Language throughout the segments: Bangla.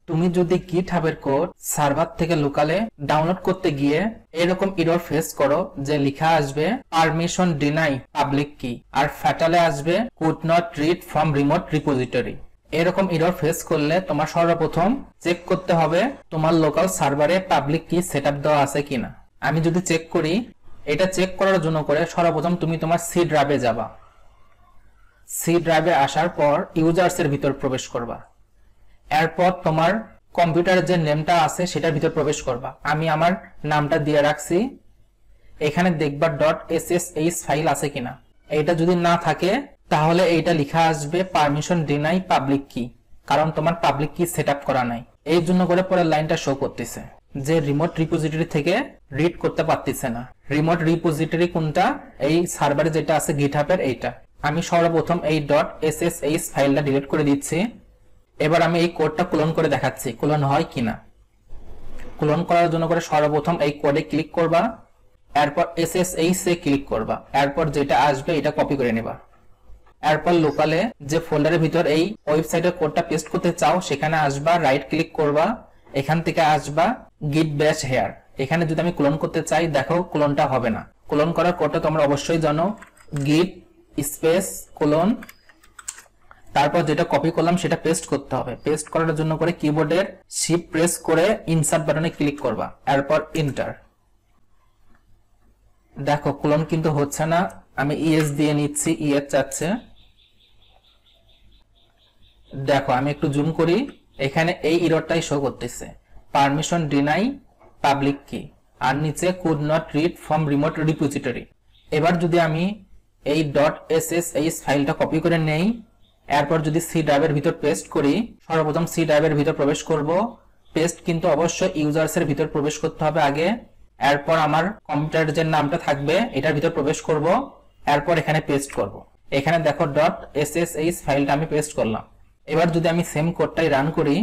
তুমি যদি GitHub এর কোড সার্ভার থেকে লোকালে ডাউনলোড করতে গিয়ে এরকম এরর ফেস করো যে লেখা আসবে পারমিশন ডিনাই পাবলিক কি, আর ফ্যাটালে আসবে could not read from remote repository, এরকম এরর ফেস করলে তোমার সর্বপ্রথম চেক করতে হবে তোমার লোকাল সার্ভারে পাবলিক কি সেটআপ দেওয়া আছে কিনা। আমি যদি চেক করি, এটা চেক করার জন্য করে সর্বপ্রথম তুমি তোমার সি ড্রাইভে যাবা। সি ড্রাইভে আসার পর ইউজার্স এর ভিতর প্রবেশ করবা। এরপর তোমার কম্পিউটারের যে নেমটা আছে সেটার ভিতর প্রবেশ করবা। আমি আমার নামটা দিয়ে রাখছি। এখানে দেখবা .ssh ফাইল আছে কিনা। এইটা যদি না থাকে তাহলে এইটা লেখা আসবে পারমিশন ডিনাই পাবলিক কি, কারণ তোমার পাবলিক কি সেটআপ করা নাই। এই জন্য করে পরের লাইনটা শো করতেছে যে রিমোট রিপোজিটরি থেকে রিড করতে পারতেছে না। রিমোট রিপোজিটরি কোনটা? এই সার্ভারে যেটা আছে GitHub এর এইটা। আমি সর্বপ্রথম এই .ssh ফাইলটা ডিলিট করে দিচ্ছি। এবার আমি এই কোডটা ক্লোন করে দেখাচ্ছি ক্লোন হয় কিনা। ক্লোন করার জন্য করে সর্বপ্রথম এই কোডে ক্লিক করবা, এরপর SSH এ ক্লিক করবা, এরপর যেটা আসবে এটা কপি করে নেবা। এরপর লোকালে যে ফোল্ডারের ভিতর এই ওয়েবসাইটের কোডটা পেস্ট করতে চাও সেখানে আসবা, রাইট ক্লিক করবা, এখান থেকে আসবা git bash here। এখানে যদি আমি ক্লোন করতে চাই, দেখো ক্লোনটা হবে না। ক্লোন করার কোডটা তোমরা অবশ্যই জানো, git স্পেস ক্লোন, তারপর যেটা কপি করলাম সেটা পেস্ট করতে হবে। পেস্ট করার জন্য করে কিবোর্ডের শিফট প্রেস করে ইনসার্ট বাটনে ক্লিক করবা, এরপর এন্টার। দেখো ক্লোন কিন্তু হচ্ছে না, আমি ইএস দিয়ে নিচ্ছি, ইএস চাচ্ছে। দেখো আমি একটু জুম করি, এখানে এই এররটাই শো করতেছে পারমিশন ডিনাই পাবলিক কি, আর নিচে could not read from remote repository. এবার যদি আমি এই .ssh ফাইলটা কপি করে নেই, এরপর যদি সি ড্রাইভের ভিতর পেস্ট করি, সর্বপ্রথম সি ড্রাইভের ভিতর প্রবেশ করব। পেস্ট কিন্তু অবশ্যই ইউজার্স এর ভিতর প্রবেশ করতে হবে আগে। এরপর আমার কম্পিউটারের যে নামটা থাকবে এটার ভিতর প্রবেশ করব, এরপর এখানে পেস্ট করব। এখানে দেখো .ssh ফাইলটা আমি পেস্ট করলাম। এবার যদি আমি সেম কোডটাই রান করি,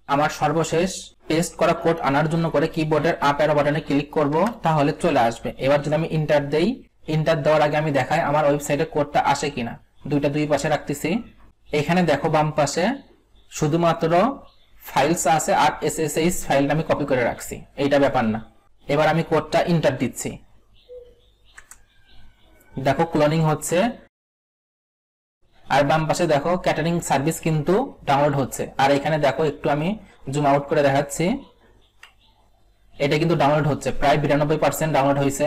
আমার সর্বশেষ পেস্ট করা কোড আনার জন্য করে কিবোর্ডের আপ অ্যারো বাটনে ক্লিক করব, তাহলে চলে আসবে। এবার যদি আমি এন্টার দেই, এন্টার দেওয়ার আগে আমি দেখাই আমার ওয়েবসাইটে কোডটা আসে কিনা। দুইটা দুই পাশে রাখতেছি। এখানে দেখো বাম পাশে শুধুমাত্র ফাইলস আছে আর SSH ফাইলটা আমি কপি করে রাখছি, এইটা ব্যাপার না। এবার আমি কোডটা এন্টার দিচ্ছি, দেখো ক্লোনিং হচ্ছে। আর বাম পাশে দেখো ক্যাটারিং সার্ভিস কিন্তু ডাউনলোড হচ্ছে। আর এখানে দেখো একটু আমি জুম আউট করে দেখাচ্ছি, এটা কিন্তু ডাউনলোড হচ্ছে, প্রায় 92% ডাউনলোড হয়েছে।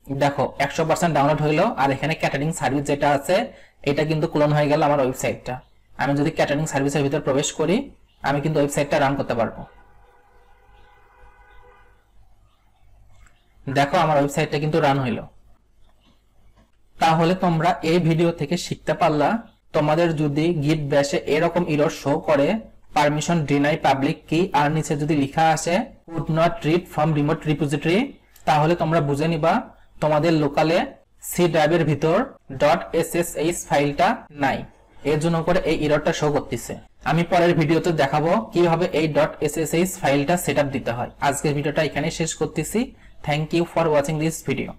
দেখো 100% ডাউনলোড হইলো। আর এখানে ক্যাটারিং সার্ভিস যেটা আছে এটা কিন্তু ক্লোন হয়ে গেল আমার ওয়েবসাইটটা। আমি যদি ক্যাটারিং সার্ভিসের ভিতর প্রবেশ করি, আমি কিন্তু ওয়েবসাইটটা রান করতে পারবো। দেখো আমার ওয়েবসাইটটা কিন্তু রান হইলো। তাহলে তোমরা এই ভিডিও থেকে শিখতে পারলা, তোমাদের যদি গিট ব্যাশে এরকম এরর শো করে পারমিশন ডিনাই পাবলিক কি আর নিচে যদি লেখা আসে could not read from remote repository, তাহলে তোমরা বুঝে নিবা তোমাদের লোকালে সি ড্রাইভের ভিতর .ssh ফাইলটা নাই, এর জন্য করে এই এররটা শো করতেছে। আমি পরের ভিডিওতে দেখাবো কিভাবে এই .ssh ফাইলটা সেটআপ দিতে হয়। আজকের ভিডিওটা এখানে শেষ করতেছি। Thank you for watching this video.